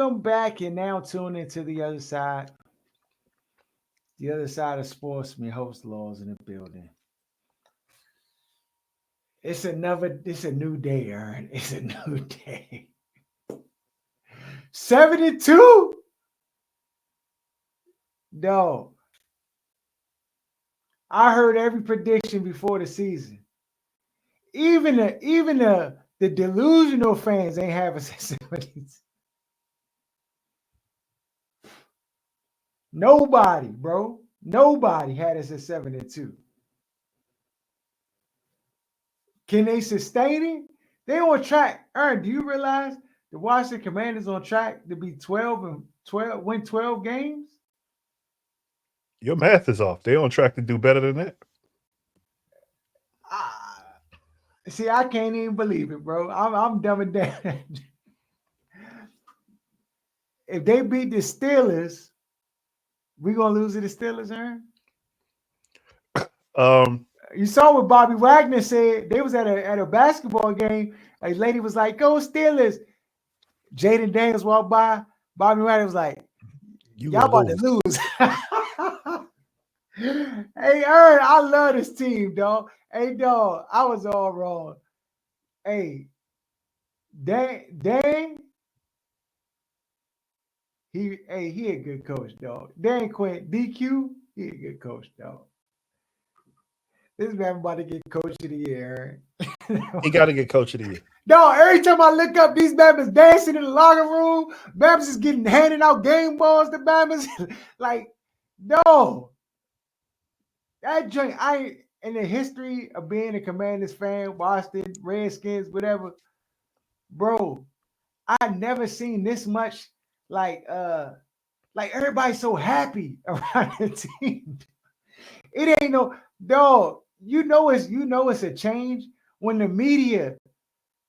Welcome back and now tune into the other side. The other side of sports. Me host Laws in the building. It's a new day, Aaron. It's a new day. 72? No. I heard every prediction before the season. Even the delusional fans ain't have us at 72. Nobody, bro. Nobody had us at 72. Can they sustain it? They on track. Aaron, do you realize the Washington Commanders on track to be 12 and 12, win 12 games? Your math is off. They on track to do better than that. Ah, see, I can't even believe it, bro. I'm dumbing down. If they beat the Steelers, we gonna lose to the Steelers, Aaron? Um, You saw what Bobby Wagner said. They was at a basketball game. A lady was like, "Go Steelers." Jaden Daniels walked by. Bobby Wagner was like, you "Y'all gonna about to lose. lose." Hey, Aaron, I love this team, dog. Hey, dog, I was all wrong. Hey, Dan, he a good coach, dog. Dan Quinn, DQ, he a good coach, dog. This man about to get coach of the year. He got to get coach of the year. No, every time I look up, these Bama's dancing in the locker room. Bama's is getting handing out game balls to Bama's. Like, no, that joint. I in the history of being a Commanders fan, Washington Redskins, whatever, bro. I never seen this much like like everybody's so happy around the team. It ain't no dog. You know it's a change when the media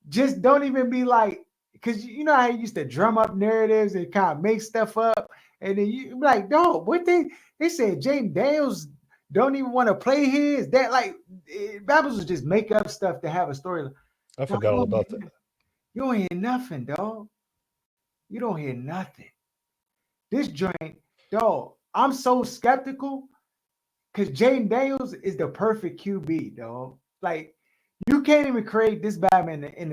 just don't even be like, because you know how you used to drum up narratives and kind of make stuff up, and then you be like, dog, what they said Jaden Daniels don't even want to play his that like Babbles was just make up stuff to have a story. I Dog, forgot all about that. you don't hear nothing, dog. You don't hear nothing. This joint, dog. I'm so skeptical because Jaden Daniels is the perfect QB, dog. Like you can't even create this Batman in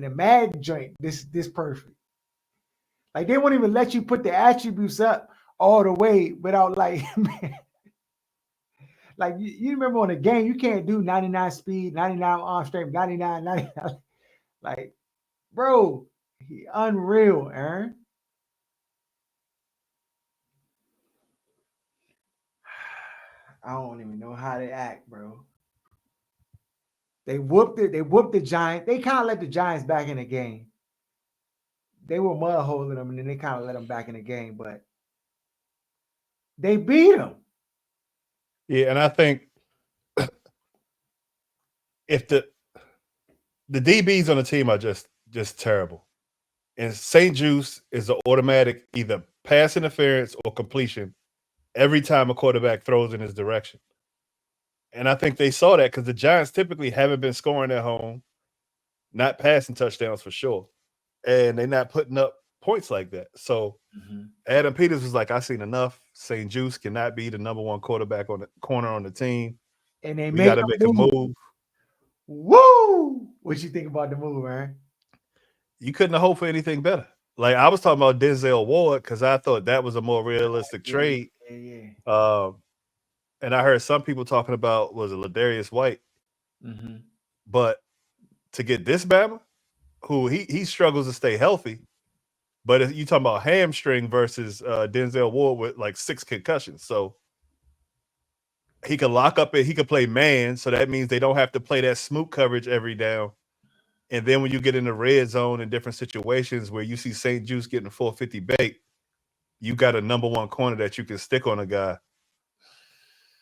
the Madden joint. This perfect. Like they won't even let you put the attributes up all the way without like man, like you remember on the game you can't do 99 speed, 99 arm strength, 99, 99. Like bro, he unreal, Aaron. I don't even know how to act, bro. They whooped it. They whooped the Giants. They kind of let the Giants back in the game. They were mud holding them, and then they kind of let them back in the game. But they beat them. Yeah, and I think if the DBs on the team are just terrible, and St. Juice is an automatic either pass interference or completion every time a quarterback throws in his direction. And I think they saw that because the Giants typically haven't been scoring at home, not passing touchdowns for sure, and they're not putting up points like that. So Mm-hmm. Adam Peters was like, "I seen enough. St. Juice cannot be the number one quarterback on the corner on the team. And they We got make to a make a move. move." Woo! What you think about the move, man? You couldn't hope for anything better. Like I was talking about Denzel Ward because I thought that was a more realistic Yeah, trade. yeah, yeah. Um, and I heard some people talking about was it Ladarius White, Mm-hmm. but to get this Bama, who he struggles to stay healthy, but if you talking about hamstring versus Denzel Ward with like 6 concussions, so he could lock up it. He could play man, so that means they don't have to play that smoot coverage every down. And then when you get in the red zone in different situations where you see St. Juice getting 450 bait, you got a number one corner that you can stick on a guy,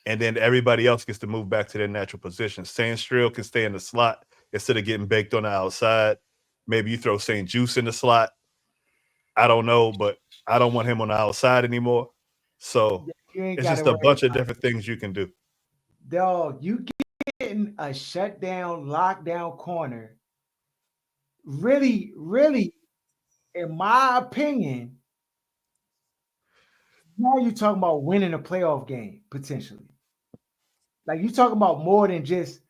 and then everybody else gets to move back to their natural position. Sandstrill can stay in the slot instead of getting baked on the outside. Maybe you throw St. Juice in the slot. I don't know, but I don't want him on the outside anymore. So You ain't it's got to just a worry bunch of about different things you can do. dog. You getting a shutdown, lockdown corner. Really, really. in my opinion, now you're talking about winning a playoff game potentially. Like you talking about more than just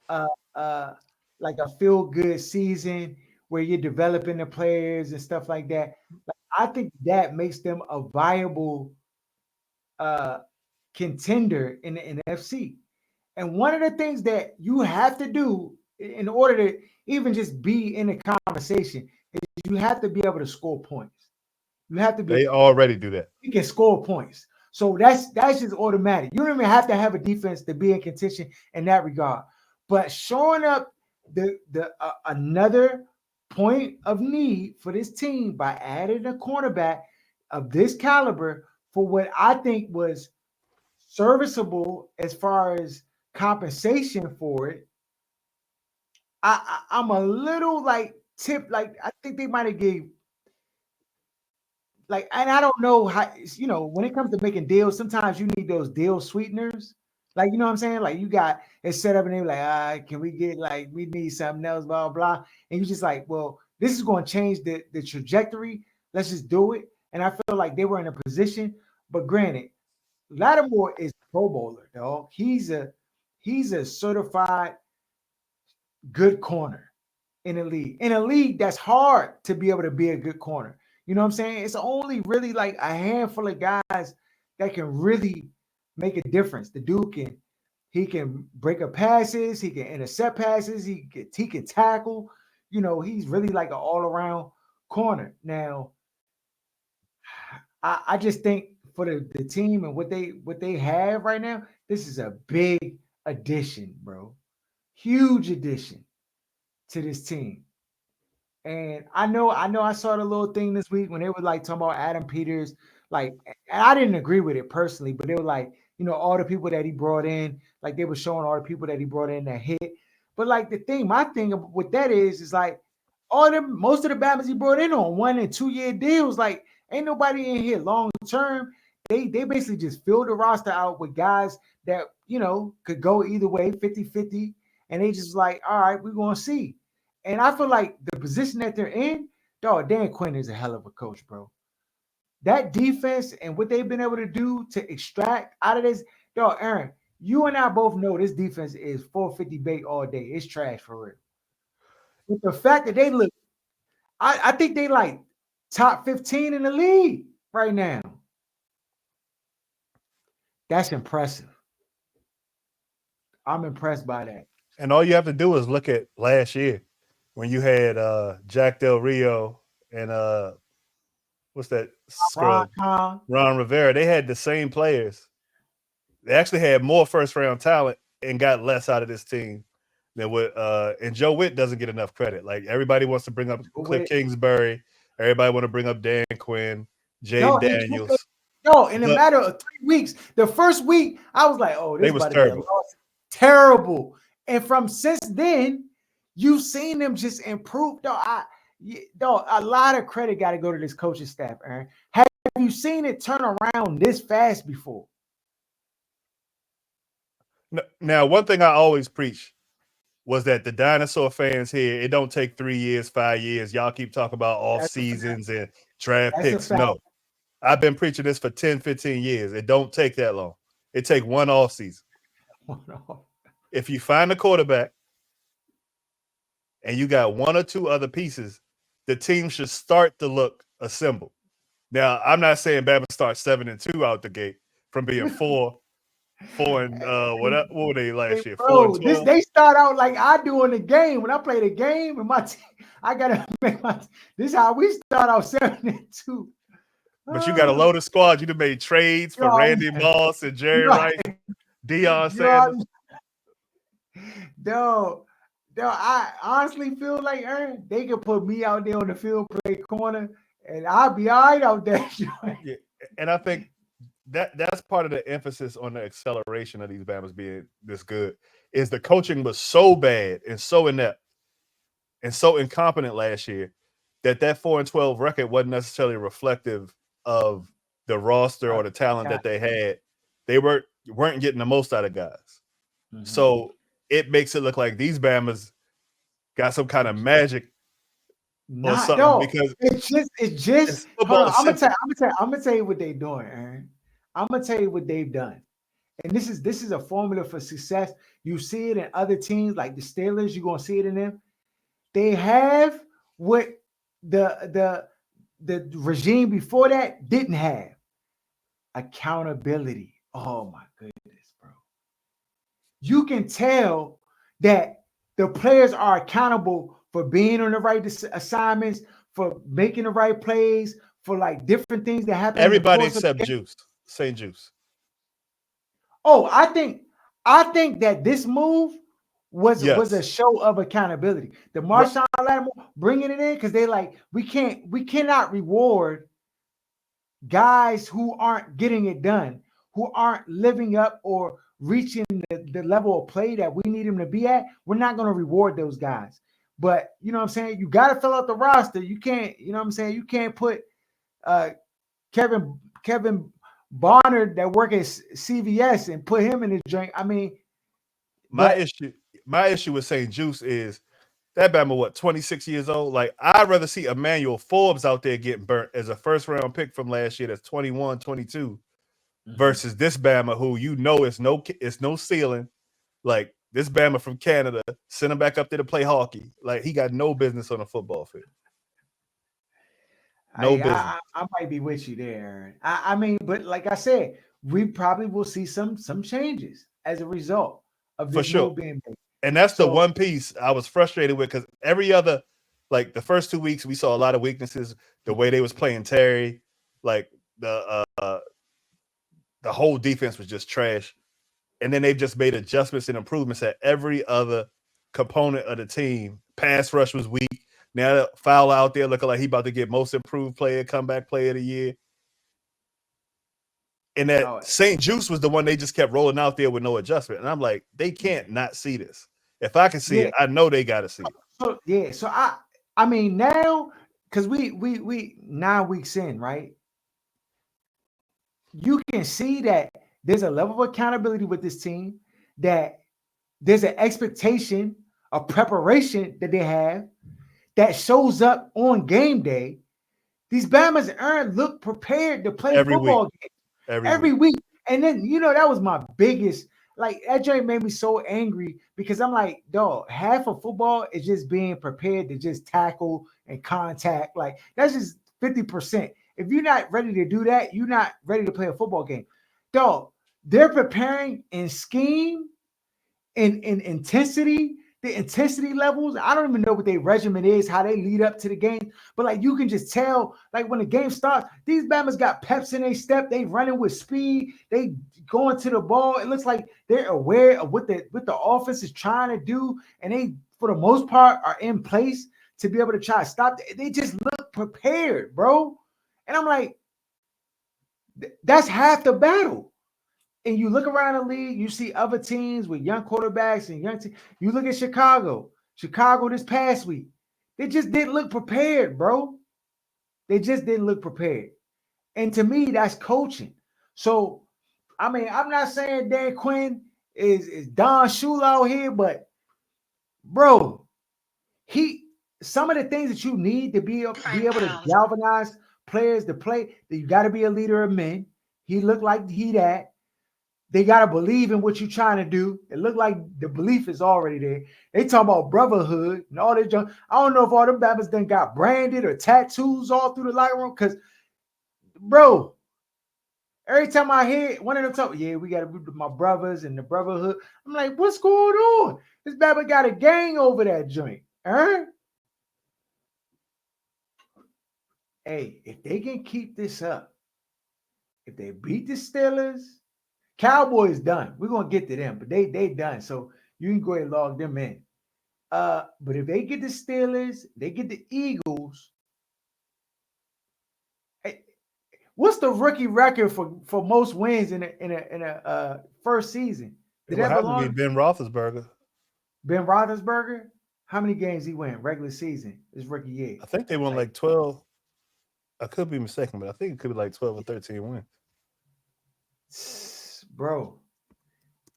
uh uh like a feel good season where you're developing the players and stuff like that. Like I think that makes them a viable uh contender in the NFC. And one of the things that you have to do in order to even just be in the conversation is you have to be able to score points. You have to be They already do that. you can score points. So that's just automatic. You don't even have to have a defense to be in contention in that regard. But showing up the another point of need for this team by adding a cornerback of this caliber for what I think was serviceable as far as compensation for it. I'm a little like tip like I think they might have gave like, and I don't know how, when it comes to making deals, sometimes you need those deal sweeteners. Like, you know what I'm saying? Like, you got it set up and they're like, can we get, like, we need something else, blah, blah. And you just like, well, this is going to change the trajectory. Let's just do it. And I feel like they were in a position, but granted, Lattimore is a Pro Bowler, dog. He's a certified good corner in a league that's hard to be able to be a good corner. You know what I'm saying? It's only really like a handful of guys that can really make a difference. The dude he can break up passes, he can intercept passes, he can tackle. He's really like an all around corner. Now, I just think for the team and what they have right now, this is a big addition, bro. Huge addition to this team. And I saw the little thing this week when they were like talking about Adam Peters, like, and I didn't agree with it personally, but they were like, all the people that he brought in, like they were showing all the people that he brought in that hit. But like my thing with that is like most of the Bama's he brought in on 1 and 2 year deals. Like, ain't nobody in here long term. They basically just filled the roster out with guys that could go either way, 50-50. And they just like, all right, we're gonna see. And I feel like the position that they're in, dog, Dan Quinn is a hell of a coach, bro. That defense and what they've been able to do to extract out of this, dog, Aaron, you and I both know this defense is 450 bait all day. It's trash for real. But the fact that they look, I think they like top 15 in the league right now. That's impressive. I'm impressed by that. And all you have to do is look at last year when you had Jack Del Rio and what's that scrub? Ron Rivera. They had the same players. They actually had more first round talent and got less out of this team than what and Joe Witt doesn't get enough credit. Like everybody wants to bring up Cliff Kingsbury, everybody want to bring up Dan Quinn, Jay Daniels. In a matter of 3 weeks, the first week, I was like, oh, this is about to terrible. be a loss. Terrible. And from since then, you've seen them just improve. A lot of credit got to go to this coaching staff, Aaron. Have you seen it turn around this fast before? Now, one thing I always preach was that the dinosaur fans here, it don't take 3 years, 5 years. Y'all keep talking about off seasons and draft picks. No, I've been preaching this for 10, 15 years. It don't take that long. It take one off season. If you find a quarterback and you got one or two other pieces, the team should start to look assembled. Now, I'm not saying Bama starts 7-2 out the gate from being 4 and what were they last year? 4-12. They start out like I do in the game. When I play the game, and my team, I gotta make this is how we start out 7-2. But you got a loaded squad. You done made trades for Randy Moss and Jerry Rice, Deion Sanders. I honestly feel like Aaron, they could put me out there on the field, play corner, and I'll be all right out there. Yeah. And I think that's part of the emphasis on the acceleration of these Bamas being this good is the coaching was so bad and so inept and so incompetent last year that 4-12 record wasn't necessarily reflective of the roster or the talent that they had. They weren't getting the most out of guys. Mm-hmm. So it makes it look like these Bamas got some kind of magic or Not something no. because It's just. it's Hold football on. is simple. I'm gonna tell you what they're doing, Aaron. I'm gonna tell you what they've done. And this is a formula for success. You see it in other teams like the Steelers. You're gonna see it in them. They have what the regime before that didn't have: accountability. Oh my goodness, bro. You can tell that the players are accountable for being on the right assignments, for making the right plays, for like different things that happen in the Everybody course of except the game. Juice, St. Juice. Oh, I think that this move was a Yes, show of accountability. The right. Marshon Lattimore bringing it in because they like we cannot reward guys who aren't getting it done, who aren't living up or reaching the level of play that we need them to be at. We're not going to reward those guys. But you know what I'm saying? You got to fill out the roster. You can't, you know what I'm saying? You can't put uh, Kevin Barnard that work at CVS and put him in the joint. I mean, My but issue, my issue with St. Juice is that Bama, what, 26 years old? Like, I'd rather see Emmanuel Forbes out there getting burnt as a first round pick from last year that's 21, 22, Mhm. versus this Bama who it's no ceiling. Like, this Bama from Canada, send him back up there to play hockey. Like, he got no business on a football field. No I, business. I I might be with you there. Aaron. I mean, but like I said, we probably will see some changes as a result of For this sure. move being made. And that's the So one piece I was frustrated with because every other, like the first 2 weeks, we saw a lot of weaknesses. The way they was playing Terry, like the whole defense was just trash. And then they've just made adjustments and improvements at every other component of the team. Pass rush was weak. Now Fowler out there looking like he about to get most improved player, comeback player of the year. And that oh St. Juice was the one they just kept rolling out there with no adjustment. And I'm like, they yeah, can't not see this. If I can see yeah. it, I know they got to see it. So yeah, so I mean now because we 9 weeks in, right? You can see that there's a level of accountability with this team, that there's an expectation of preparation that they have that shows up on game day. These Bama's earn look prepared to play Every week. football games Every every week. week. And then, that was my biggest, like, that joint made me so angry because I'm like, dog, half of football is just being prepared to just tackle and contact. Like, that's just 50%. If you're not ready to do that, you're not ready to play a football game. Dog, they're preparing in scheme, in intensity, the intensity levels. I don't even know what their regimen is, how they lead up to the game. But like you can just tell, like when the game starts, these Bama's got peps in their step. They running with speed. They going to the ball. It looks like they're aware of what the offense is trying to do, and they, for the most part, are in place to be able to try to stop. They just look prepared, bro. And I'm like, that's half the battle. And you look around the league, you see other teams with young quarterbacks and young teams. You look at Chicago. Chicago this past week. They just didn't look prepared, bro. They just didn't look prepared. And to me, that's coaching. So, I mean, I'm not saying Dan Quinn is Don Shula out here, but bro, he some of the things that you need to be able to galvanize players to play, that you got to be a leader of men. He looked like he that. They gotta believe in what you're trying to do. It looked like the belief is already there. They talk about brotherhood and all this junk. I don't know if all them Baptists then got branded or tattoos all through the light room. Cause bro, every time I hear one of them talk, yeah, we gotta be my brothers and the brotherhood. I'm like, what's going on? This Baptist got a gang over that joint. Huh? Hey, if they can keep this up, if they beat the Steelers, Cowboys done. We're gonna get to them, but they done. So you can go ahead and log them in. But if they get the Steelers, they get the Eagles. Hey, what's the rookie record for most wins in a first season? It Did would that have to be belong to Ben Roethlisberger. Ben Roethlisberger? How many games he win regular season his rookie year? I think they won Like, like 12. I could be mistaken, but I think it could be like 12 or 13 wins. bro,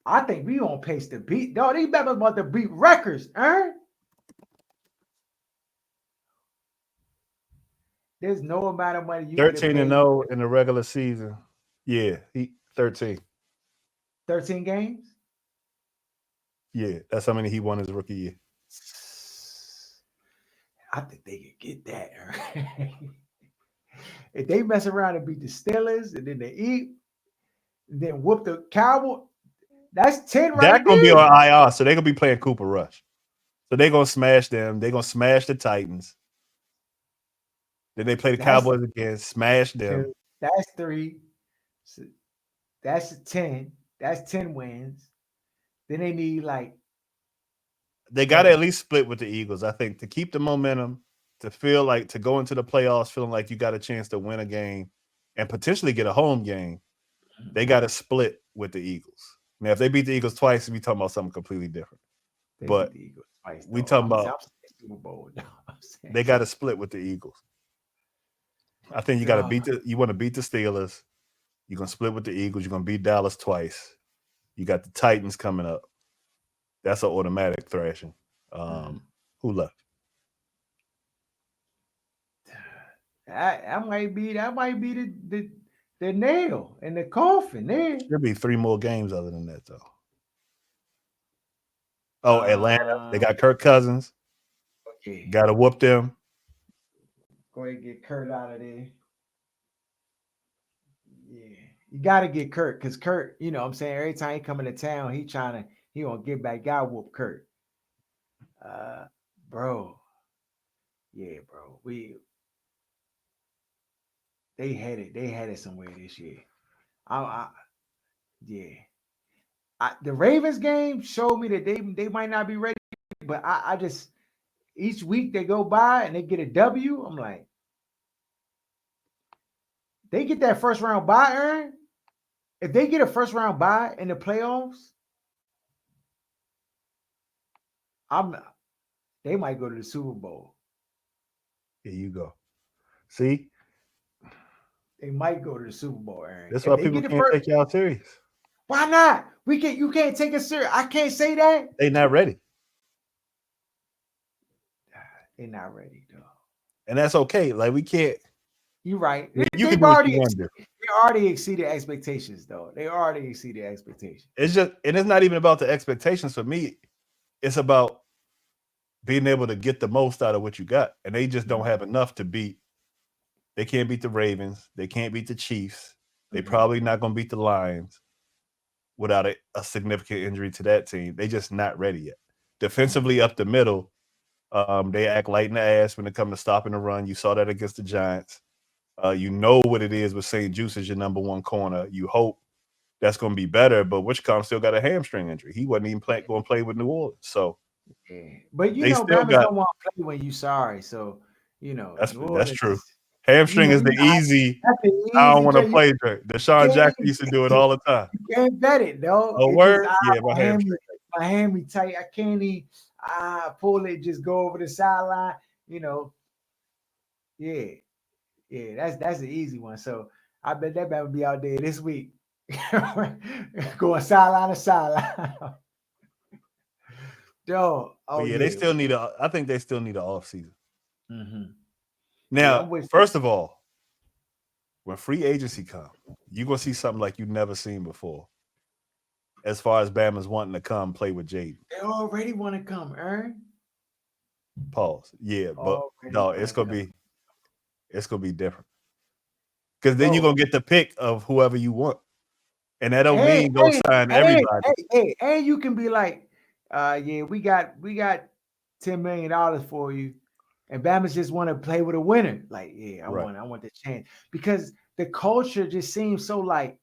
I think we on pace to beat. No, these Bengals about to beat records, huh? there's no amount of money you could have 13-0 paid. in the regular season. Yeah, he 13. 13 games. Yeah, that's how many he won his rookie year. I think they could get that. If they mess around and beat the Steelers and then they eat, and then whoop the Cowboy, that's 10 Dak right gonna be there. on IR, so they're gonna be playing Cooper Rush. So they're gonna smash them. They're gonna smash the Titans. Then they play the That's Cowboys again, smash them. 2. That's 3. So that's 10. That's 10 wins. Then they need like They got to at bro. least split with the Eagles, I think, to keep the momentum, to feel like to go into the playoffs feeling like you got a chance to win a game and potentially get a home game. They got to split with the Eagles. Now, if they beat the Eagles twice, we talking about something completely different. They beat But the Eagles twice we though. talking I'm saying about Super Bowl. No, I'm saying, they got to split with the Eagles. I think you got to dog, beat you want to beat the Steelers. You're gonna split with the Eagles. You're gonna beat Dallas twice. You got the Titans coming up. That's an automatic thrashing. Who left? that might be the nail in the coffin there. There'll be 3 more games other than that, though. Oh, Atlanta. They got Kirk Cousins. Okay. Got to whoop them. Go ahead and get Kurt out of there. Yeah. You gotta get Kurt because Kurt, you know what I'm saying, every time he coming to town, he gonna get back, got whoop Kurt. Uh bro. Yeah, bro. They had it somewhere this year. I yeah. The Ravens game showed me that they might not be ready, but I just each week they go by and they get a W. I'm like, they get that first round bye, Aaron. If they get a first round bye in the playoffs, I'm they might go to the Super Bowl. Here you go. See, They might go to the Super Bowl, Aaron. that's If why they people get the can't first, take y'all serious. why not? You can't take us serious. I can't say that. They not ready, They're not ready, though. and that's okay. Like we can't. You're right. You can do what you want to do. They already exceeded expectations, though. They already exceeded expectations. It's just, and it's not even about the expectations for me. It's about being able to get the most out of what you got, and they just don't have enough to beat. They can't beat the Ravens. They can't beat the Chiefs. They probably not going to beat the Lions without a significant injury to that team. They just not ready yet. Defensively up the middle, they act light in the ass when it comes to stopping the run. You saw that against the Giants. You know what it is with St. Juice as your number one corner. You hope that's going to be better, but Wichcombe still got a hamstring injury. He wasn't even going to play with New Orleans. So, yeah. But you they know, still Bama's got. don't want to play when you sorry. So, you know, New That's Orleans true. is Hamstring is the easy. that's the I don't easy want to job. play drink. Deshaun Jackson used to do it all the time. You can't bet it, though. A It just word, yeah, my hamstring. my hand be tight. I can't even pull it, just go over the sideline. You know, yeah, yeah. That's the easy one. So I bet that man would be out there this week, going sideline to sideline. Yo, But oh yeah, they yeah. still need a. I think they still need an off season. Mm-hmm. Yeah, Now, I'm with you. first of all, when free agency comes, you're gonna see something like you've never seen before. As far as Bama's wanting to come play with Jaden. They already want to come, Aaron. Pause. Yeah, but Already no, want it's to gonna come, be different. Because then you're bro. gonna get the pick of whoever you want. And that don't Hey, mean go hey, sign hey, everybody. and you can be like, yeah, we got $10 million for you, and Bama's just want to play with a winner. Like, yeah, Right. I want the chance because the culture just seems so like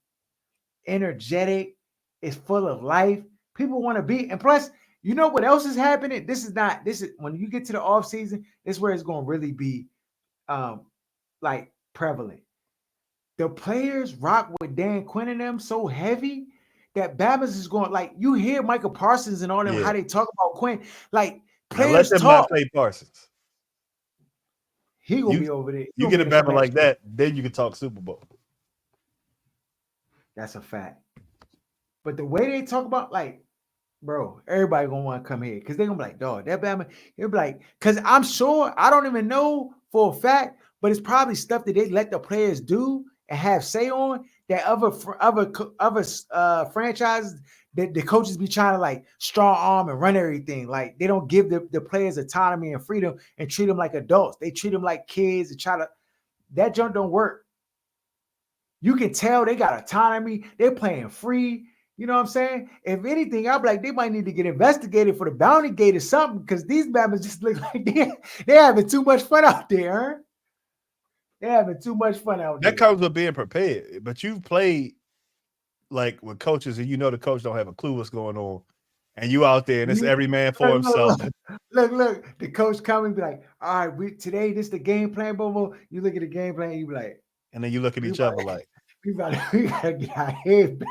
energetic. It's full of life. People want to be, and plus, you know what else is happening? This is when you get to the off season. This is where it's going to really be, um, like prevalent. The players rock with Dan Quinn and them so heavy that Babas is going like you hear Michael Parsons and all them Yeah. how they talk about Quinn. Like Now let players them not talk. play Parsons. He gonna You be over there. He you gonna get be a there for Bama next like year. that, then you can talk Super Bowl. That's a fact. But the way they talk about like, bro, everybody gonna want to come here because they gonna be like, dog, that Bama. He'll be like, because I'm sure I don't even know for a fact, but it's probably stuff that they let the players do and have say on that other franchises that the coaches be trying to like strong arm and run everything. Like they don't give the players autonomy and freedom and treat them like adults. They treat them like kids and try to that junk don't work. You can tell they got autonomy. They're playing free. You know what I'm saying? If anything, I'll be like, they might need to get investigated for the bounty gate or something because these Bama's just look like they're having too much fun out there. Huh? They're having too much fun out That there. comes with being prepared. But you've played like with coaches and you know the coach don't have a clue what's going on. And you out there and it's every man for himself. Look. The coach come and be like, all right, today this the game plan, boom. You look at the game plan, you be like, and then you look at each other like, we gotta get our head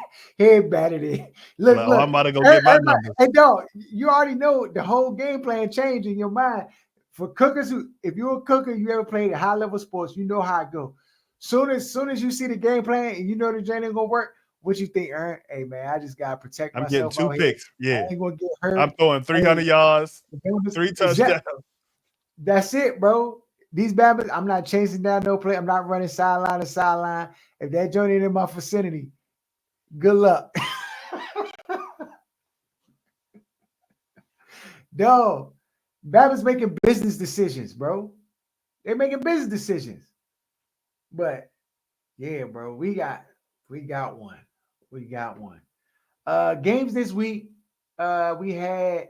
batted in. Look, like, oh, I'm about to go get my everybody, numbers. and no, you already know the whole game plan changed in your mind. For cookers if you're a cooker, you ever played high level sports, you know how it go. Soon as you see the game plan and you know the journey ain't gonna work, what you think, Ern? Hey man, I just gotta protect I'm getting myself 2 out here. picks. Yeah. I ain't gonna get hurt. I'm throwing 300 yards, 3 touchdowns. That's it, bro. These Bama's, I'm not chasing down no play. I'm not running sideline to sideline. If that joint ain't in my vicinity, good luck. Dog, Bama's making business decisions, bro. They're making business decisions. But yeah, bro, we got one. We got one. Games this week. We had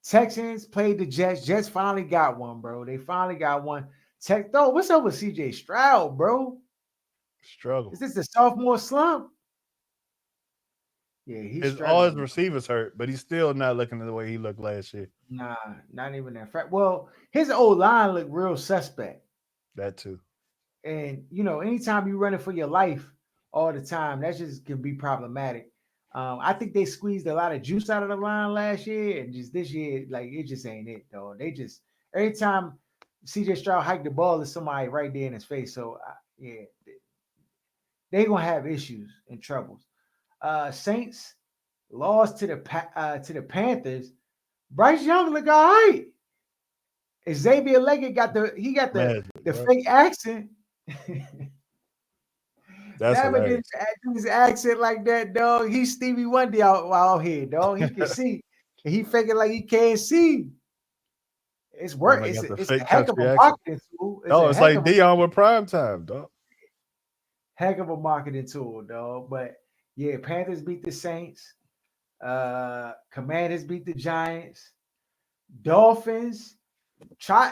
Texans played the Jets. Jets finally got one, bro. They finally got one. Though, what's up with CJ Stroud, bro? Struggle. Is this the sophomore slump? Yeah, he's struggling. All his receivers hurt, but he's still not looking the way he looked last year. Nah, not even that fact. Well, his old line looked real suspect. That too. And anytime you running for your life all the time, that just can be problematic. I think they squeezed a lot of juice out of the line last year, and just this year, like it just ain't it though. They just every time CJ Stroud hiked the ball, there's somebody right there in his face. So yeah, they gonna have issues and troubles. Saints lost to the Panthers. Bryce Young look all right. Xavier Leggett got the fake accent. That's hilarious. Didn't do his accent like that, dog. He's Stevie Wonder out here, dog. He can see. He faking like he can't see. It's work. It's a heck of a marketing tool. It's like Dion with prime time, dog. Heck of a marketing tool, dog. But yeah, Panthers beat the Saints. Commanders beat the Giants. Dolphins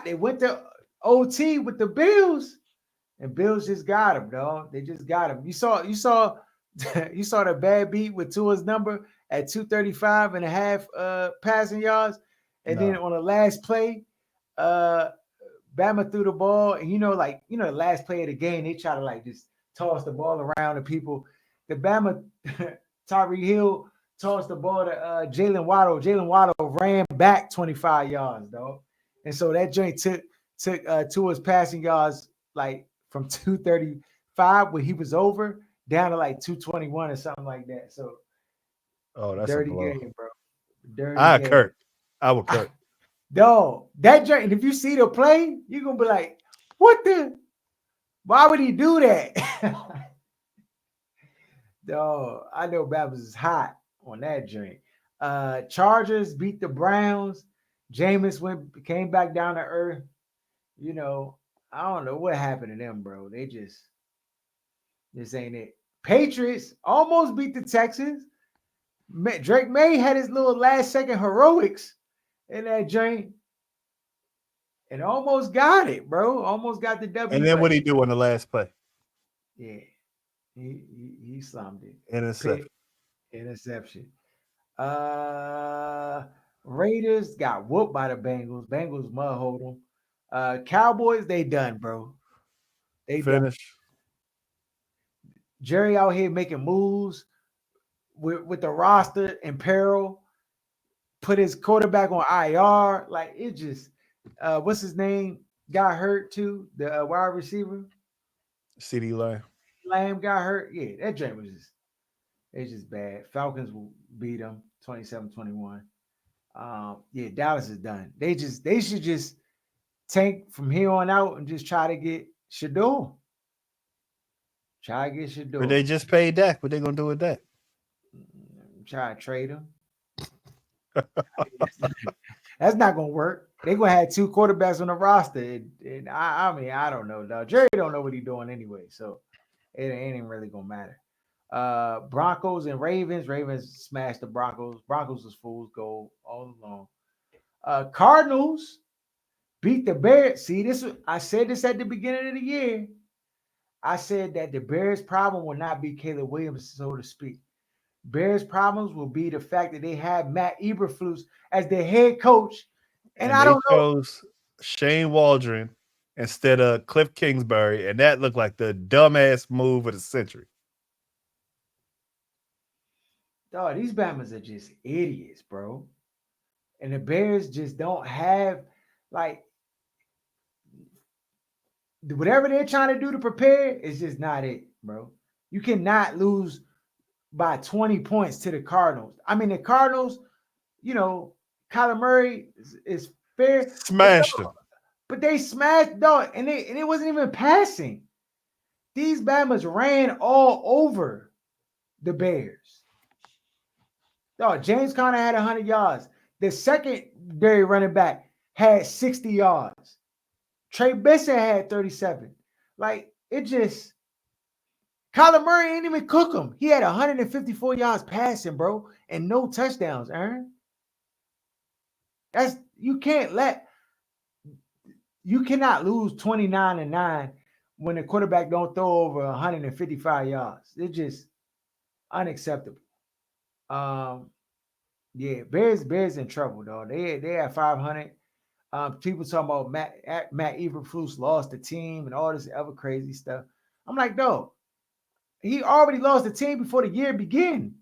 they went to OT with the Bills, and Bills just got him, dog. They just got him. You saw the bad beat with Tua's number at 235 and a half passing yards, and then on the last play, Bama threw the ball, and the last play of the game, they try to like just toss the ball around to people. The Bama Tyreek Hill tossed the ball to Jalen Waddle. Jalen Waddle ran back 25 yards, dog. And so that joint took Tua's passing yards like from 235 when he was over down to like 221 or something like that. So that's dirty a blow. Game, bro. Dirty game. I will Kurt. Dog, that joint, if you see the play, you're gonna be like, why would he do that? Dog, I know Babs is hot on that joint. Chargers beat the Browns. Jameis came back down to earth. I don't know what happened to them, bro. This ain't it. Patriots almost beat the Texans. Drake May had his little last second heroics in that joint and almost got it, bro. Almost got the W. And then what he do on the last play? Yeah, he slammed it. Interception. Raiders got whooped by the Bengals. Bengals mud hold them. Cowboys, they done, bro. They finished. Jerry out here making moves with the roster in peril. Put his quarterback on IR. Like it just what's his name? Got hurt too. The wide receiver. CeeDee Lamb. Lamb got hurt. Yeah, that joint was just bad. Falcons will beat them 27-21. Yeah, Dallas is done. They should just tank from here on out and just try to get Shador. Try to get But Shador. they just paid Dak. What they gonna do with that? Try to trade him. That's not gonna work. They gonna have two quarterbacks on the roster, and I mean, I don't know, dog. Jerry don't know what he's doing anyway, so it ain't really gonna matter. Broncos and Ravens. Ravens smashed the Broncos. Broncos was fool's gold all along. Cardinals beat the Bears. See, I said this at the beginning of the year. I said that the Bears' problem will not be Caleb Williams, so to speak. Bears' problems will be the fact that they have Matt Eberflus as their head coach. And And I they don't know, chose Shane Waldron instead of Cliff Kingsbury, and that looked like the dumbass move of the century. dog, these Bammers are just idiots, bro. And the Bears just don't have, like, whatever they're trying to do to prepare is just not it, bro. You cannot lose by 20 points to the Cardinals. I mean, the Cardinals, you know, Kyler Murray is fair, but Smashed him. they smashed dog, and it wasn't even passing. These Bammers ran all over the Bears. Dog, James Conner had 100 yards. The secondary running back had 60 yards. Trey Benson had 37. Like, it just, Kyler Murray ain't even cook him. He had 154 yards passing, bro, and no touchdowns, Aaron. That's, you cannot lose 29-9 when the quarterback don't throw over 155 yards. It's just unacceptable. Yeah, Bears in trouble, though. They at 500. People talking about Matt Eberflus lost the team and all this other crazy stuff. I'm like, no, he already lost the team before the year began.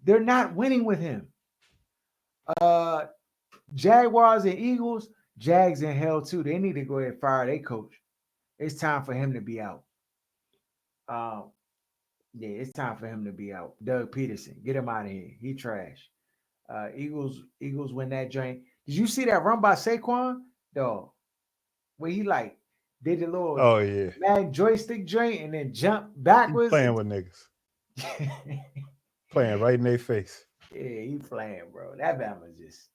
They're not winning with him. Uh, Jaguars and Eagles, Jags in hell too. They need to go ahead and fire their coach. It's time for him to be out. Um, yeah, it's time for him to be out. Doug Peterson, get him out of here. He trash. Eagles win that joint. Did you see that run by Saquon? Dog, where he like did the little Oh yeah, mag joystick joint and then jump he backwards. playing with niggas, playing right in their face. Yeah, he playing, bro. That Bama's just,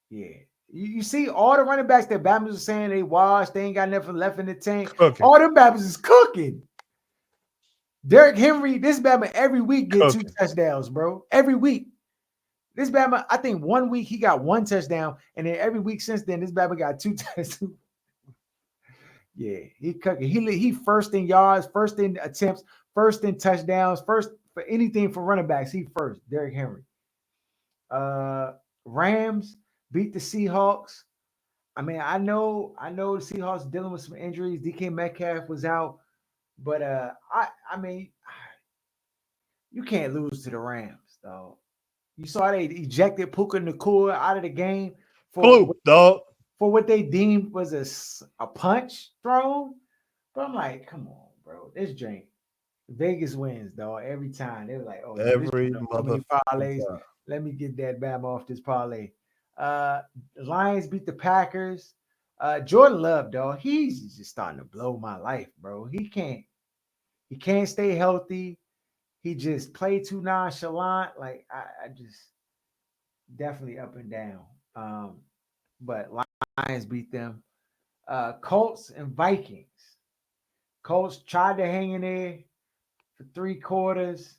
yeah. You see all the running backs that Bama's are saying they washed, they ain't got nothing left in the tank. Cooking, All them Bama's is cooking. Derrick Henry, this Bama every week get 2 cooking. touchdowns, bro. Every week. This Bama, I think 1 week he got 1 touchdown, and then every week since then, this Bama got 2 touchdowns. Yeah, he cooking. He first in yards, first in attempts, first in touchdowns, first for anything for running backs. He first. Derrick Henry. Rams beat the Seahawks. I mean, I know the Seahawks dealing with some injuries. DK Metcalf was out, but I mean, you can't lose to the Rams, though. You saw they ejected Puka Nacua out of the game for Fluke, dog. what they deemed was a punch thrown. But I'm like, come on, bro. This drink. Vegas wins, dog, every time. They were like, oh, yo, this Every so many motherfucking parlays. time. Let me get that Bama off this parlay. The Lions beat the Packers. Jordan Love, dog, he's just starting to blow my life, bro. He can't stay healthy. He just played too nonchalant. Like, I just definitely up and down. But Lions beat them. Colts and Vikings. Colts tried to hang in there for 3 quarters.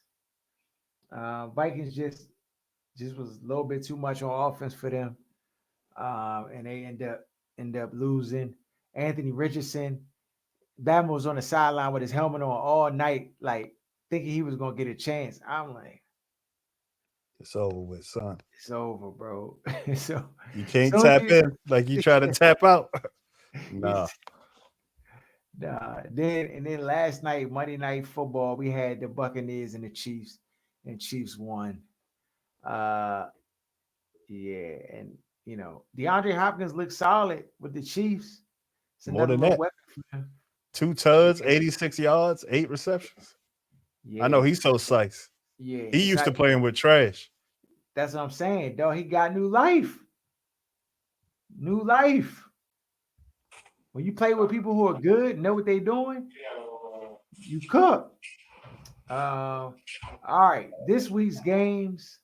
Vikings just was a little bit too much on offense for them, and they end up losing. Anthony Richardson, Bama was on the sideline with his helmet on all night, like thinking he was gonna get a chance. I'm like, It's over with, son. it's over, bro. so You can't so tap in like you try to tap out. Nah. Nah. Then last night, Monday Night Football, we had the Buccaneers and the Chiefs, and Chiefs won. Uh, yeah, and DeAndre Hopkins looks solid with the Chiefs. It's More another than little that. weapon for him. 2 tuds, 86 yards, 8 receptions. Yeah, I know he's so psyched. yeah. He used to Excited. playing with trash. That's what I'm saying, dog. He got new life. New life. When you play with people who are good, know what they're doing, you cook. All right. This week's games,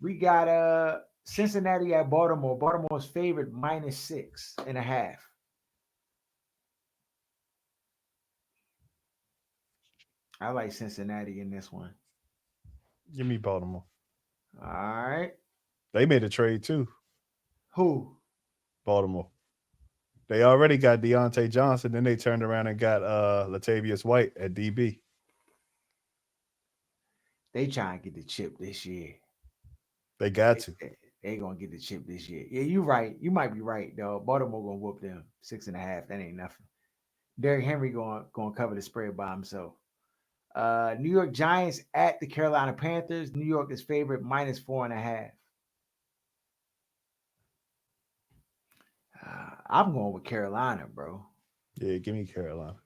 we got Cincinnati at Baltimore. Baltimore's favorite -6.5. I like Cincinnati in this one. Give me Baltimore. All right. They made a trade too. Who? Baltimore. They already got Deontay Johnson, then they turned around and got Latavius White at DB. They trying to get the chip this year. They got to. They gonna get the chip this year. Yeah, you right. You might be right though. Baltimore gonna whoop them 6.5. That ain't nothing. Derrick Henry gonna cover the spread by himself. New York Giants at the Carolina Panthers. New York is favorite -4.5. I'm going with Carolina, bro. Yeah, give me Carolina.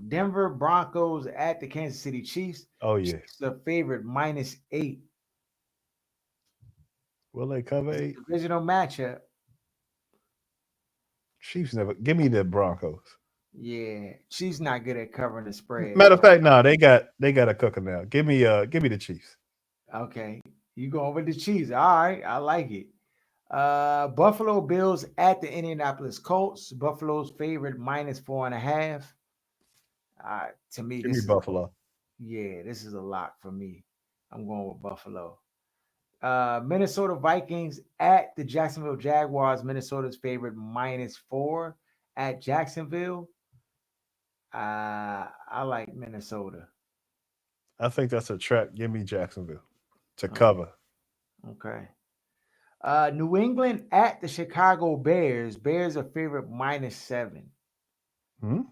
Denver Broncos at the Kansas City Chiefs. Oh yeah. Chiefs are favorite -8. Will they cover 8? Divisional matchup. Chiefs never. Give me the Broncos. Yeah, Chiefs not good at covering the spread. Matter of fact, no, they got a cooker now. Give me the Chiefs. Okay, you going with the Chiefs? All right, I like it. Buffalo Bills at the Indianapolis Colts. Buffalo's favorite -4.5. To me, Give me this is Buffalo. this is a lock for me. I'm going with Buffalo. Minnesota Vikings at the Jacksonville Jaguars. Minnesota's favorite -4 at Jacksonville. I like Minnesota. I think that's a trap. Give me Jacksonville to Oh, cover. okay. New England at the Chicago Bears. Bears are favorite -7. Hmm?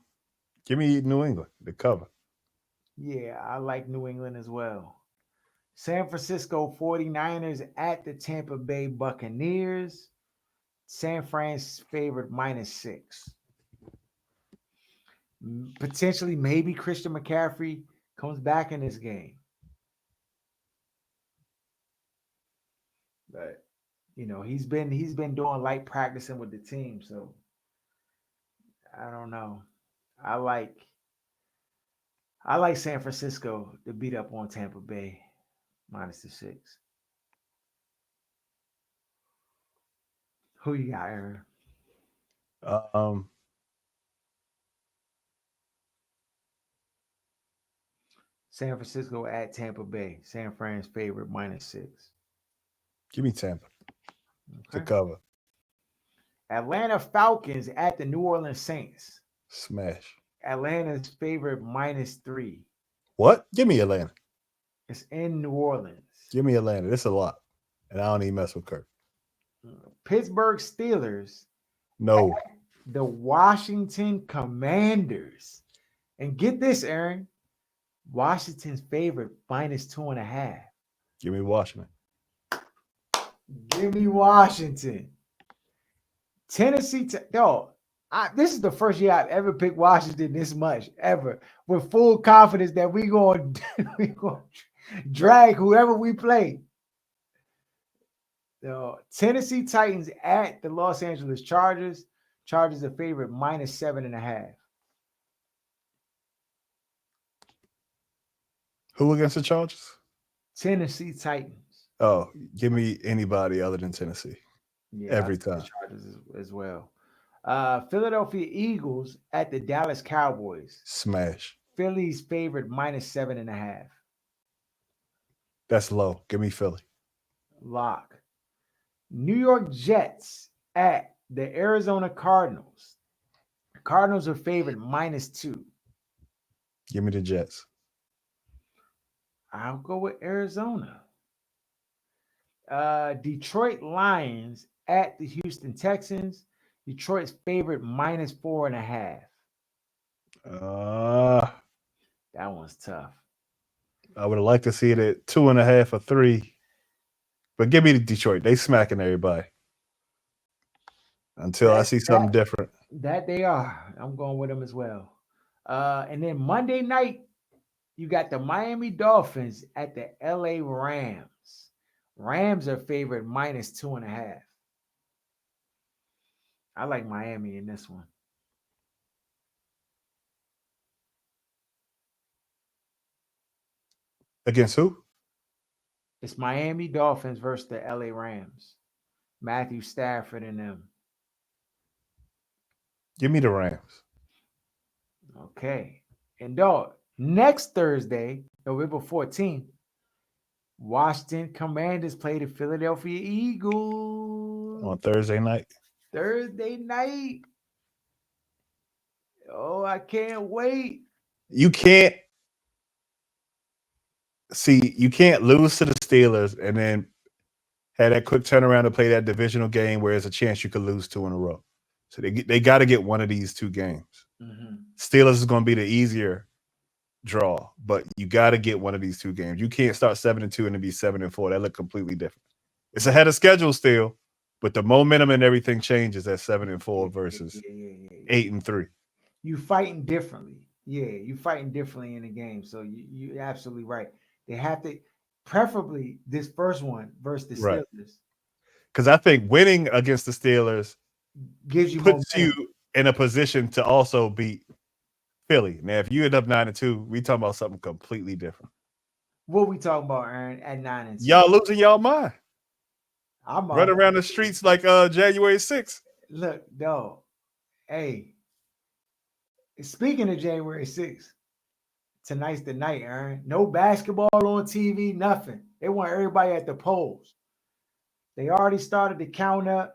Give me New England to cover. Yeah, I like New England as well. San Francisco 49ers at the Tampa Bay Buccaneers. San Fran's favorite -6. Potentially, maybe Christian McCaffrey comes back in this game. But he's been doing light practicing with the team, so I don't know. I like I like San Francisco to beat up on Tampa Bay -6. Who you got, Aaron? Um, San Francisco at Tampa Bay. San Fran's favorite -6. give me Tampa to Okay. cover. Atlanta Falcons at the New Orleans Saints. Smash. Atlanta's favorite -3. What? Give me Atlanta. It's in New Orleans. Give me Atlanta. This is a lot, and I don't even mess with Kirk. Pittsburgh Steelers No. the Washington Commanders. And get this, Aaron. Washington's favorite -2.5. Give me Washington. Give me Washington. Tennessee, this is the first year I've ever picked Washington this much, ever, with full confidence that we going to drag whoever we play. Tennessee Titans at the Los Angeles Chargers. Chargers are favorite -7.5. Who against the Chargers? Tennessee Titans. Oh, give me anybody other than Tennessee. Yeah, Every the time. Chargers as well. Philadelphia Eagles at the Dallas Cowboys. Smash. Philly's favorite -7.5. That's low. Give me Philly. Lock. New York Jets at the Arizona Cardinals. Cardinals are favorite -2. Give me the Jets. I'll go with Arizona. Detroit Lions at the Houston Texans. Detroit's favorite -4.5. That one's tough. I would have liked to see it at 2.5 or 3. But give me the Detroit. They smacking everybody. Until I see something different. That they are. I'm going with them as well. And then Monday night, you got the Miami Dolphins at the LA Rams. Rams are favorite -2.5. I like Miami in this one. Against who? It's Miami Dolphins versus the LA Rams. Matthew Stafford and them. Give me the Rams. Okay. And dog, next Thursday, November 14th, Washington Commanders play the Philadelphia Eagles. On Thursday night. Thursday night. Oh, I can't wait. You can't see. You can't lose to the Steelers and then had that quick turnaround to play that divisional game where there's a chance you could lose two in a row. So they got to get one of these two games. Mm-hmm. Steelers is going to be the easier draw, but you got to get one of these two games. You can't start 7-2 and then be 7-4. That look completely different. It's ahead of schedule still, but the momentum and everything changes at 7-4 versus 8-3. You fighting differently. Yeah, you fighting differently in the game. So you're absolutely right. They have to, preferably this first one versus the Right. Steelers, Because I think winning against the Steelers gives you puts momentum. you in a position to also beat Philly. Now, if you end up 9-2, we talking about something completely different. What we talking about, Aaron, at 9-2? Y'all losing y'all mind. I'm Running around the streets like January 6th. Look, dog. Hey, speaking of January 6th, tonight's the night, Aaron. No basketball on TV, nothing. They want everybody at the polls. They already started to count up.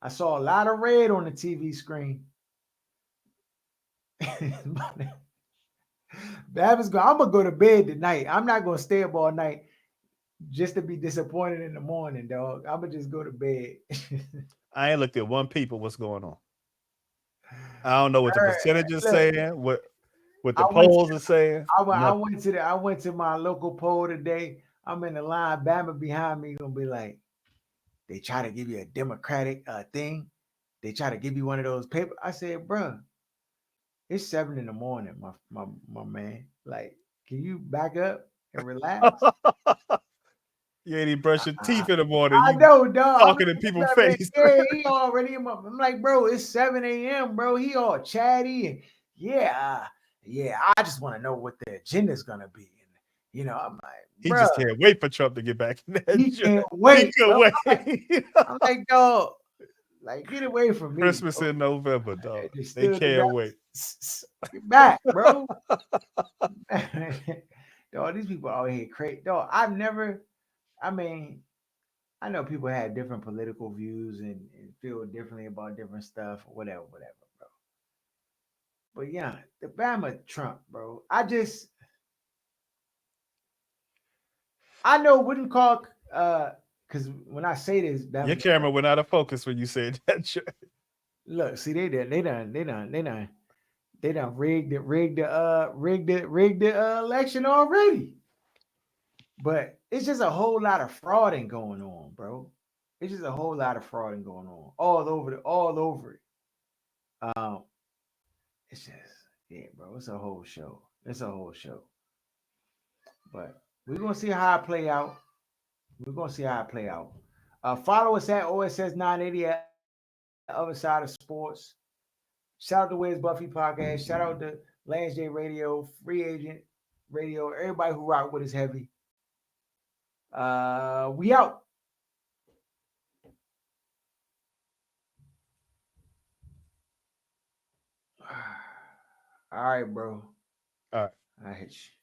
I saw a lot of red on the TV screen. I'm gonna go to bed tonight. I'm not gonna stay up all night just to be disappointed in the morning, dog. I'm gonna just go to bed. I ain't looked at one people what's going on. I don't know what the Aaron, percentage is look, saying, what the I went polls are saying. I went to my local poll today. I'm in the line. Bama behind me gonna be like, they try to give you a Democratic thing. They try to give you one of those papers. I said, bruh, it's 7 in the morning, my man. Like, can you back up and relax? You ain't even brush your I, teeth in the morning. I You know, dog. talking in people's face. Yeah, he already. I'm like, bro, it's 7 a.m., bro. He all chatty and yeah. I just want to know what the agenda's gonna be. And I'm like, He bro, just can't wait for Trump to get back in that he joint. can't He wait. could Bro. wait. I'm like, dog, like get away from me. Christmas Bro. in November, dog. It just They stood the can't wait. Get back, bro. Dog, these people out here crazy. Dog, I mean, I know people have different political views and feel differently about different stuff, whatever, bro. But yeah, the Bama Trump, bro. I know wouldn't call because when I say this, Your Bama, camera went out of focus when you said that. look, see they done rigged the election already. But it's just a whole lot of frauding going on, bro. It's just a whole lot of frauding going on all over it. Um, it's just yeah, bro. It's a whole show. It's a whole show. But we're gonna see how it play out. We're gonna see how it play out. Follow us at OSS 980 at Other Side of Sports. Shout out to Where's Buffy Podcast. Shout out to Lance J Radio, Free Agent Radio, everybody who rock with us heavy. We out. All right, bro. All right. I hit you.